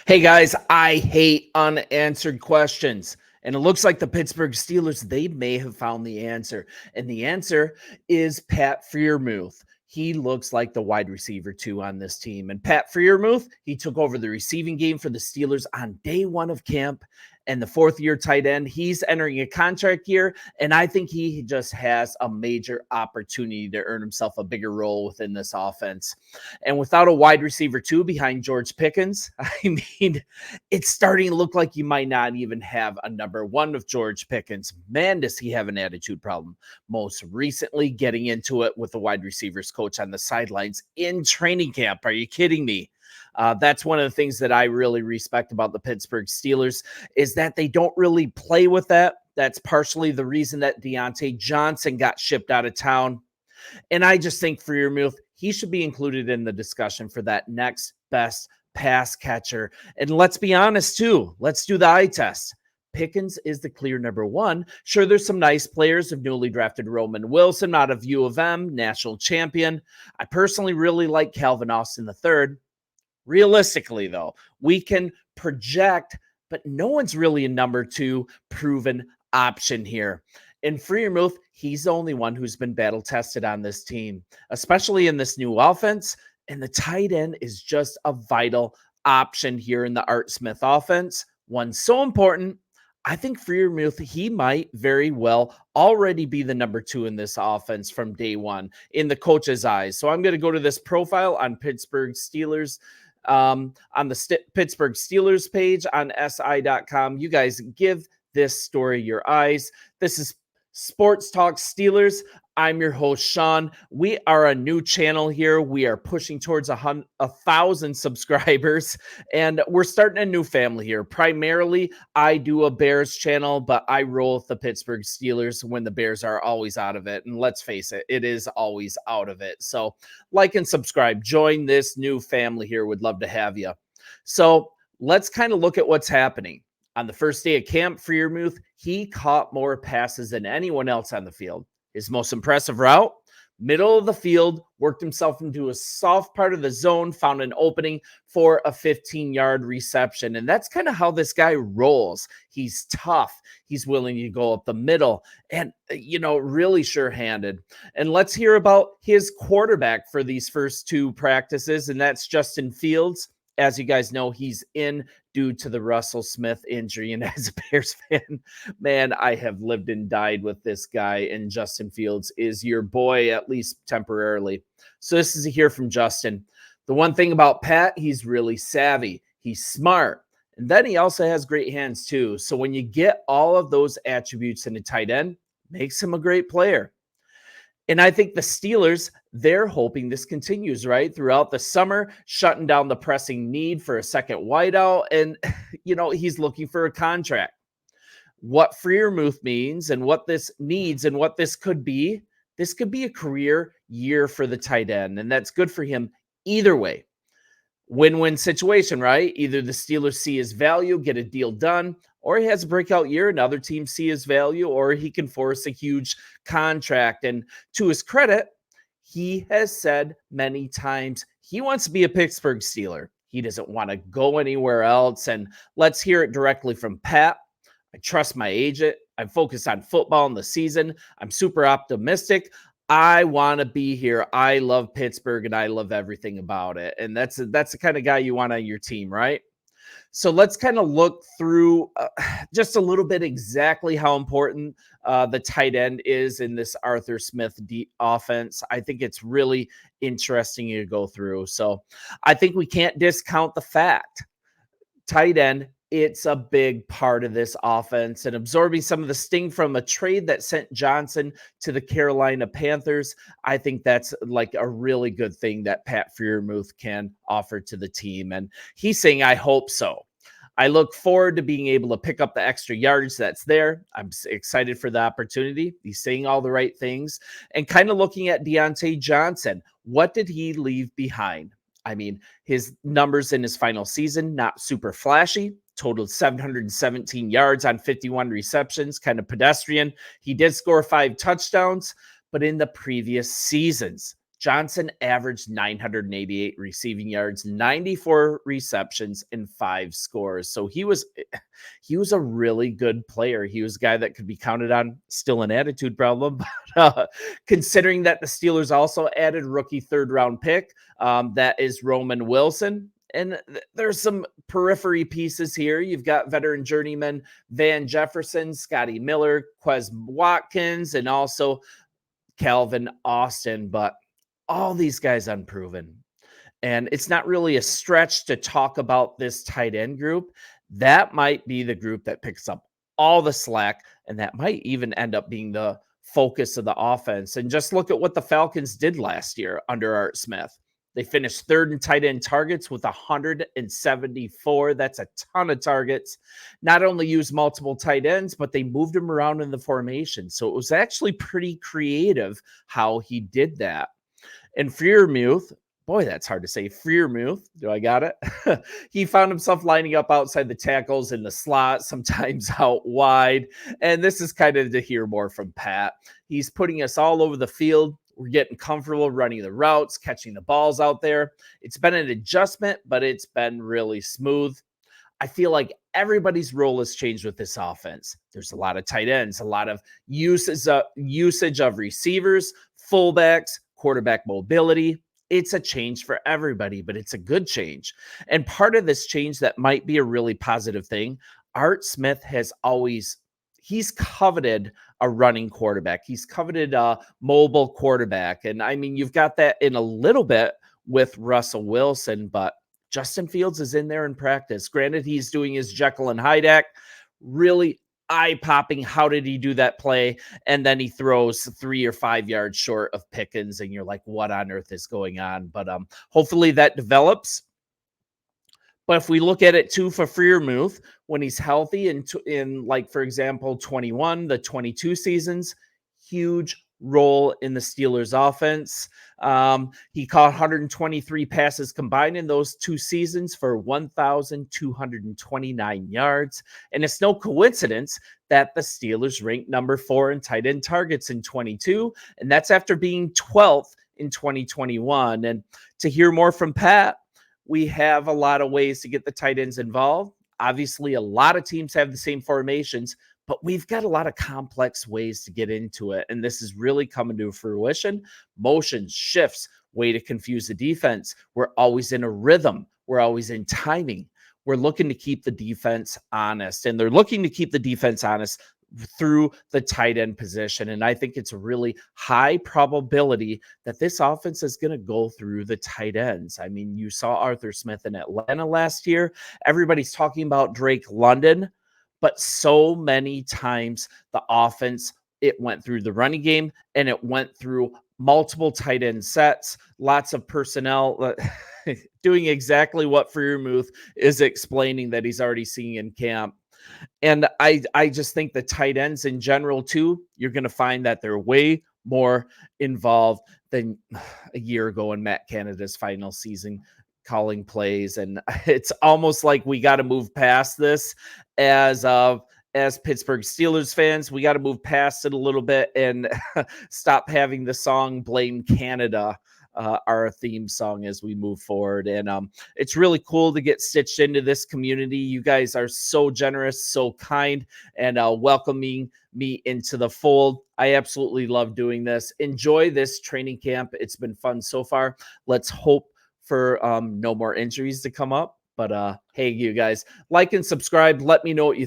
Hey guys, I hate unanswered questions. And it looks like the Pittsburgh Steelers, they may have found the answer. And the answer is Pat Freiermuth. He looks like the wide receiver two on this team. And Pat Freiermuth, he took over the receiving game for the Steelers on day one of camp. And the fourth year tight end, he's entering a contract year. And I think he just has a major opportunity to earn himself a bigger role within this offense. And without a wide receiver two behind George Pickens, I mean, it's starting to look like you might not even have a number one with George Pickens. Man, does he have an attitude problem. Most recently, getting into it with the wide receivers coach on the sidelines in training camp. Are you kidding me? That's one of the things that I really respect about the Pittsburgh Steelers is that they don't really play with that. That's partially the reason that Deontay Johnson got shipped out of town. And I just think Freiermuth, he should be included in the discussion for that next best pass catcher. And let's be honest, too. Let's do the eye test. Pickens is the clear number one. Sure, there's some nice players of newly drafted Roman Wilson out of U of M, national champion. I personally really like Calvin Austin III. Realistically, though, we can project, but no one's really a number two proven option here. And Freiermuth, he's the only one who's been battle tested on this team, especially in this new offense. And the tight end is just a vital option here in the Art Smith offense. One so important. I think Freiermuth, he might very well already be the number two in this offense from day one in the coach's eyes. So I'm going to go to this profile on Pittsburgh Steelers, on the Pittsburgh Steelers page on SI.com. You guys give this story your eyes. This is Sports Talk Steelers. I'm your host, Sean. We are a new channel here. We are pushing towards 1,000 subscribers, and we're starting a new family here. Primarily, I do a Bears channel, but I roll with the Pittsburgh Steelers when the Bears are always out of it. And let's face it, it is always out of it. So like and subscribe. Join this new family here. Would love to have you. So let's kind of look at what's happening. On the first day of camp, Freiermuth, he caught more passes than anyone else on the field. His most impressive route, middle of the field, worked himself into a soft part of the zone, found an opening for a 15-yard reception. And that's kind of how this guy rolls. He's tough. He's willing to go up the middle and, really sure-handed. And let's hear about his quarterback for these first two practices, and that's Justin Fields. As you guys know, he's in due to the Russell Smith injury. And as a Bears fan, man, I have lived and died with this guy. And Justin Fields is your boy, at least temporarily. So this is a hear from Justin. The one thing about Pat, he's really savvy. He's smart. And then he also has great hands too. So when you get all of those attributes in a tight end, makes him a great player. And I think the Steelers, they're hoping this continues, right? Throughout the summer, shutting down the pressing need for a second wideout. And, he's looking for a contract. What Freiermuth means and what this needs and what this could be a career year for the tight end. And that's good for him either way. Win-win situation, right? Either the Steelers see his value, get a deal done, or he has a breakout year and other teams see his value, or he can force a huge contract. And to his credit, he has said many times he wants to be a Pittsburgh Steeler. He doesn't want to go anywhere else. And let's hear it directly from Pat. I trust my agent. I'm focused on football in the season. I'm super optimistic. I want to be here. I love Pittsburgh and I love everything about it. And that's the kind of guy you want on your team, right? So let's kind of look through just a little bit exactly how important the tight end is in this Arthur Smith offense. I think it's really interesting to go through. So I think we can't discount the fact tight end, it's a big part of this offense, and absorbing some of the sting from a trade that sent Johnson to the Carolina Panthers. I think that's like a really good thing that Pat Freiermuth can offer to the team. And he's saying, I hope so. I look forward to being able to pick up the extra yardage that's there. I'm excited for the opportunity. He's saying all the right things and kind of looking at Deontay Johnson. What did he leave behind? I mean, his numbers in his final season, not super flashy, totaled 717 yards on 51 receptions, kind of pedestrian. He did score 5 touchdowns, but in the previous seasons, Johnson averaged 988 receiving yards, 94 receptions, and 5 scores. So he was a really good player. He was a guy that could be counted on. Still an attitude problem, but considering that the Steelers also added rookie 3rd-round pick, that is Roman Wilson. And there's some periphery pieces here. You've got veteran journeyman Van Jefferson, Scotty Miller, Quez Watkins, and also Calvin Austin. But all these guys unproven. And it's not really a stretch to talk about this tight end group. That might be the group that picks up all the slack, and that might even end up being the focus of the offense. And just look at what the Falcons did last year under Art Smith. They finished 3rd in tight end targets with 174. That's a ton of targets. Not only used multiple tight ends, but they moved them around in the formation. So it was actually pretty creative how he did that. And Freiermuth, boy, that's hard to say. Freiermuth, do I got it? He found himself lining up outside the tackles in the slot, sometimes out wide. And this is kind of to hear more from Pat. He's putting us all over the field. We're getting comfortable running the routes, catching the balls out there. It's been an adjustment, but it's been really smooth. I feel like everybody's role has changed with this offense. There's a lot of tight ends, a lot of usage of receivers, fullbacks, quarterback mobility. It's a change for everybody, but it's a good change. And part of this change that might be a really positive thing, Art Smith has he's coveted a running quarterback. He's coveted a mobile quarterback. And I mean, you've got that in a little bit with Russell Wilson, but Justin Fields is in there in practice. Granted, he's doing his Jekyll and Hyde act. Really eye-popping. How did he do that play? And then he throws 3 or 5 yards short of Pickens, and you're like, what on earth is going on? But hopefully that develops. But if we look at it too for Freiermuth, when he's healthy in like, for example, 21, the 22 seasons, huge role in the Steelers offense. He caught 123 passes combined in those 2 seasons for 1,229 yards. And it's no coincidence that the Steelers ranked number 4 in tight end targets in 22. And that's after being 12th in 2021. And to hear more from Pat, we have a lot of ways to get the tight ends involved. Obviously, a lot of teams have the same formations, but we've got a lot of complex ways to get into it. And this is really coming to fruition. Motions, shifts, way to confuse the defense. We're always in a rhythm. We're always in timing. We're looking to keep the defense honest, and they're looking to keep the defense honest through the tight end position. And I think it's a really high probability that this offense is going to go through the tight ends. I mean, you saw Arthur Smith in Atlanta last year. Everybody's talking about Drake London, but so many times the offense, it went through the running game and it went through multiple tight end sets, lots of personnel doing exactly what Freiermuth is explaining that he's already seeing in camp. And I just think the tight ends in general, too, you're going to find that they're way more involved than a year ago in Matt Canada's final season calling plays. And it's almost like we got to move past this as Pittsburgh Steelers fans. We got to move past it a little bit and stop having the song Blame Canada our theme song as we move forward. And it's really cool to get stitched into this community. You guys are so generous, so kind, and welcoming me into the fold. I absolutely love doing this. Enjoy this training camp. It's been fun so far. Let's hope for no more injuries to come up. But hey, you guys, like and subscribe. Let me know what you